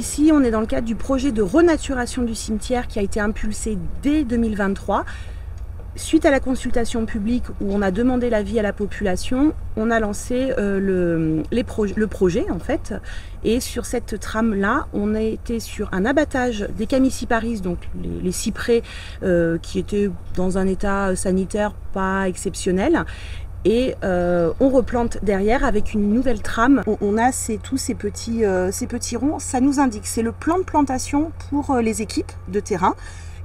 Ici, on est dans le cadre du projet de renaturation du cimetière qui a été impulsé dès 2023. Suite à la consultation publique où on a demandé l'avis à la population, on a lancé le projet en fait. Et sur cette trame-là, on a été sur un abattage des Camicyparis, donc les cyprès qui étaient dans un état sanitaire pas exceptionnel. Et on replante derrière avec une nouvelle trame. On a tous ces petits ronds. Ça nous indique, c'est le plan de plantation pour les équipes de terrain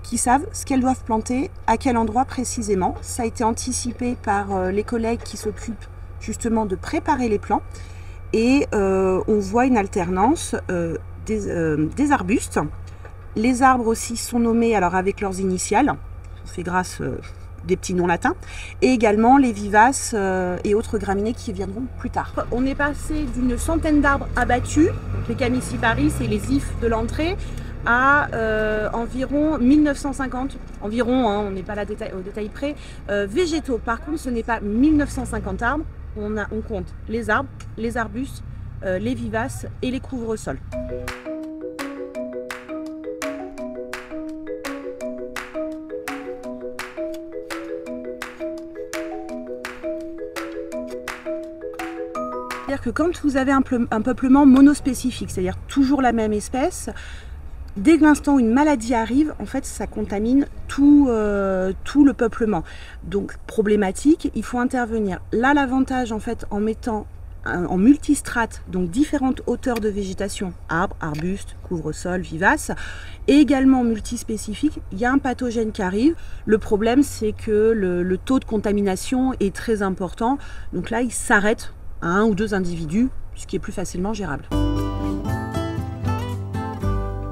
qui savent ce qu'elles doivent planter, à quel endroit précisément. Ça a été anticipé par les collègues qui s'occupent justement de préparer les plants. Et on voit une alternance des arbustes. Les arbres aussi sont nommés alors avec leurs initiales. On fait grâce des petits noms latins. Et également les vivaces et autres graminées qui viendront plus tard. On est passé d'une centaine d'arbres abattus, donc les Camicyparis et les ifs de l'entrée, à environ 1950, environ, hein, on n'est pas là au détail près, végétaux. Par contre, ce n'est pas 1950 arbres, on compte les arbres, les arbustes, les vivaces et les couvre-sols. C'est-à-dire que quand vous avez un peuplement monospécifique, c'est-à-dire toujours la même espèce, dès l'instant où une maladie arrive, en fait, ça contamine tout le peuplement. Donc, problématique, il faut intervenir. Là, l'avantage, en fait, en mettant en multistrates, donc différentes hauteurs de végétation, arbres, arbustes, couvre-sol, vivaces, et également multispécifiques, il y a un pathogène qui arrive. Le problème, c'est que le taux de contamination est très important. Donc là, il s'arrête à 1 ou 2 individus, ce qui est plus facilement gérable.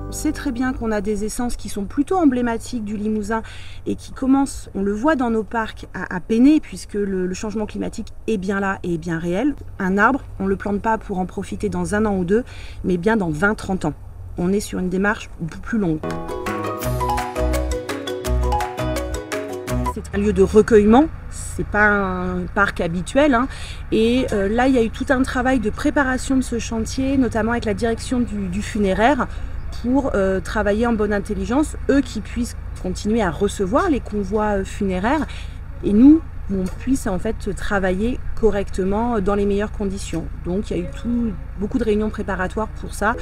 On sait très bien qu'on a des essences qui sont plutôt emblématiques du Limousin et qui commencent, on le voit dans nos parcs, à peiner puisque le changement climatique est bien là et est bien réel. Un arbre, on ne le plante pas pour en profiter dans 1 an ou 2, mais bien dans 20-30 ans. On est sur une démarche beaucoup plus longue. C'est un lieu de recueillement, c'est pas un parc habituel, hein. Et là il y a eu tout un travail de préparation de ce chantier, notamment avec la direction du funéraire, pour travailler en bonne intelligence, eux qui puissent continuer à recevoir les convois funéraires et nous, on puisse en fait travailler correctement dans les meilleures conditions. Donc il y a eu beaucoup de réunions préparatoires pour ça.